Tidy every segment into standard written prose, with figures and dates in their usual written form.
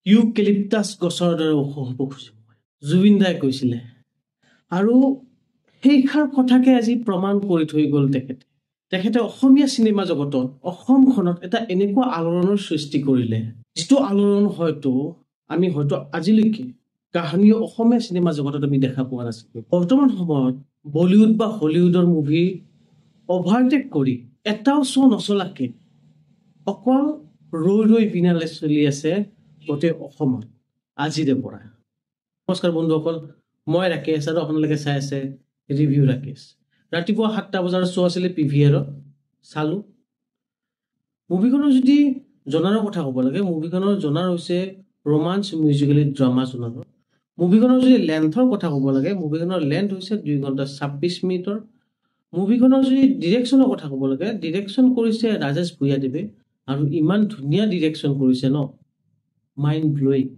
eucalyptus গছৰ দৰে ওখ হ'ব খুজিব জুবিন দাই কৈছিলে আৰু সেইষাৰ কথাকে আজি প্ৰমাণ কৰি থৈ গ'ল তেখেতে অসমীয়া চিনেমা জগতত অসমখনত এটা এনেকুৱা আলোড়নৰ সৃষ্টি কৰিলে যিটো আলোড়ন হয়তো আজিলৈকে কাহিনী অসমীয়া চিনেমা জগতত আমি দেখা পোৱা নাছিলোঁ বৰ্তমান সময়ত বলিউড বা হলিউডৰ মুভি অভাৰটেক কৰি এটাও শ্ব নচলাকে অকল ৰৈ পিনালে চলি আছে গোটেই অসমত আজিৰে পৰা নমস্কাৰ বন্ধুসকল মই ৰাকেশ আৰু আপোনালোকে চাই আছে ৰিভিউ ৰাকেশ ৰাতিপুৱা 7টা বজাৰ শ্ব' আছিলে পিভিআৰত চালো মুভিখনৰ যদি জনাৰৰ কথা ক'ব লাগে মুভিখনৰ জনাৰ হৈছে ৰোমান্স মিউজিকেলি ড্ৰামা জনাৰ মুভিখনৰ যদি লেন্থৰ কথা ক'ব লাগে মুভিখনৰ লেন্থ হৈছে 2 ঘণ্টা 26 মিনিটৰ মুভিখনৰ যদি ডিৰেকশ্যনৰ কথা ক'ব লাগে ডিৰেকশ্যন কৰিছে ৰাজেশ ভূঞাদেৱে আৰু ইমান ধুনীয়া ডিৰেকশ্যন কৰিছে ন মাইন্ড ব্লোয়িং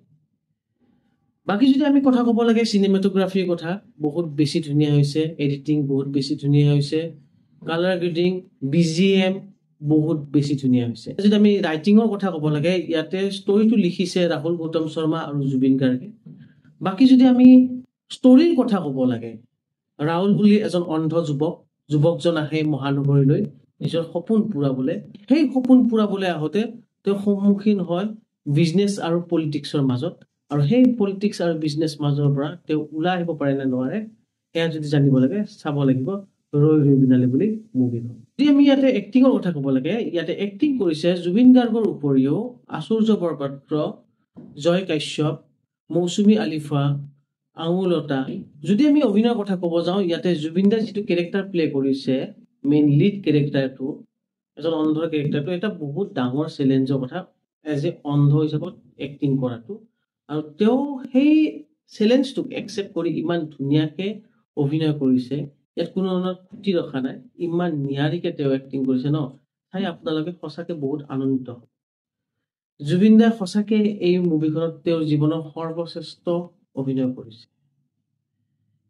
বাকি যদি আমি কথা ক'ব লাগে সিনেমাটোগ্ৰাফিৰ কথা বহুত বেছি ধুনীয়া হৈছে এডিটিং বহুত বেছি ধুনীয়া হৈছে কালাৰ গ্ৰেডিং বিজিএম বহুত বেছি ধুনীয়া হৈছে যদি আমি ৰাইটিংৰ কথা ক'ব লাগে ইয়াতে ষ্টৰীটো লিখিছে ৰাহুল গৌতম শৰ্মা আৰু জুবিন গাৰ্গে বাকি যদি আমি ষ্টৰীৰ কথা ক'ব লাগে ৰাহুল বুলি এজন অন্ধ যুৱকজন আহে মহানগৰীলৈ নিজৰ সপোন পূৰাবলৈ সেই সপোন পূৰাবলৈ আহোঁতে তেওঁ সন্মুখীন হয় বিজনেছ আৰু পলিটিক্সৰ মাজত আৰু সেই পলিটিক্স আৰু বিজনেছ মাজৰ পৰা তেওঁ ওলাই আহিব পাৰে নে নোৱাৰে এয়া যদি জানিব লাগে চাব লাগিব ৰৈ বিনালে বুলি মুভিখন যদি আমি ইয়াতে এক্টিঙৰ কথা ক'ব লাগে ইয়াতে এক্টিং কৰিছে জুবিন গাৰ্গৰ উপৰিও আচুৰ্য বৰপাত্ৰ জয় কাশ্যপ মৌচুমী আলিফা আঙুলতা যদি আমি অভিনয়ৰ কথা ক'ব যাওঁ ইয়াতে জুবিন দাই যিটো কেৰেক্টাৰ প্লে কৰিছে মেইন লিড কেৰেক্টাৰটো এজন অন্ধৰ কেৰেক্টাৰটো এটা বহুত ডাঙৰ চেলেঞ্জৰ কথা এজ এ অন্ধ হিচাপত এক্টিং কৰাটো আৰু তেওঁ সেই চেলেঞ্জটোক একচেপ্ট কৰি ইমান ধুনীয়াকে অভিনয় কৰিছে ইয়াত কোনো ধৰণৰ খুঁটি ৰখা নাই ইমান নিয়াৰিকে তেওঁ এক্টিং কৰিছে ন চাই আপোনালোকে সঁচাকে বহুত আনন্দিত হ'ব জুবিন দাই সঁচাকে এই মুভিখনত তেওঁৰ জীৱনৰ সৰ্বশ্ৰেষ্ঠ অভিনয় কৰিছে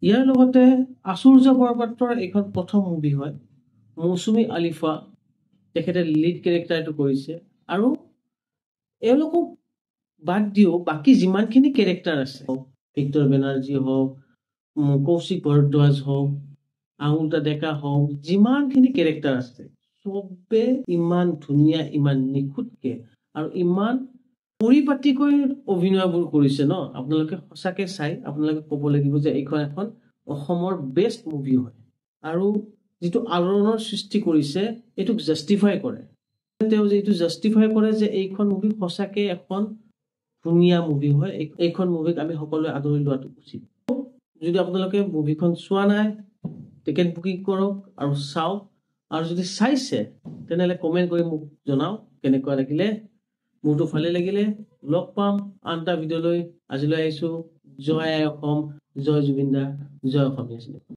ইয়াৰ লগতে আচুৰ্য বৰপাত্ৰৰ এইখন প্ৰথম মুভি হয় মৌচুমী আলিফা তেখেতে লিড কেৰেক্টাৰটো কৰিছে আৰু এওঁলোকক বাদ দিও বাকি যিমানখিনি কেৰেক্টাৰ আছে ভিক্টৰ বেনাৰ্জী হওক কৌশিক ভৰদ্বাজ হওক আঙুলতা ডেকা হওক যিমানখিনি কেৰেক্টাৰ আছে চবে ইমান ধুনীয়া ইমান নিখুঁতকে আৰু ইমান পৰিপাটিকৈ অভিনয়বোৰ কৰিছে ন আপোনালোকে সঁচাকে চাই আপোনালোকে ক'ব লাগিব যে এইখন এখন অসমৰ বেষ্ট মুভি হয় আৰু যিটো আলোড়নৰ সৃষ্টি কৰিছে এইটোক জাষ্টিফাই কৰে তেওঁ যিটো জাষ্টিফাই কৰে যে এইখন মুভি সঁচাকে এখন ধুনীয়া মুভি হয় এইখন মুভিক আমি সকলোৱে আদৰি লোৱাটো উচিত যদি আপোনালোকে মুভিখন চোৱা নাই টিকেট বুকিং কৰক আৰু চাওক আৰু যদি চাইছে তেনেহ'লে কমেণ্ট কৰি মোক জনাওক কেনেকুৱা লাগিলে মোৰটো ভালে লাগিলে লগ পাম আনটা ভিডিঅ'লৈ আজিলৈ আহিছোঁ জয় আই অসম জয় জুবিন দা জয় অসমীয়া চিনেমা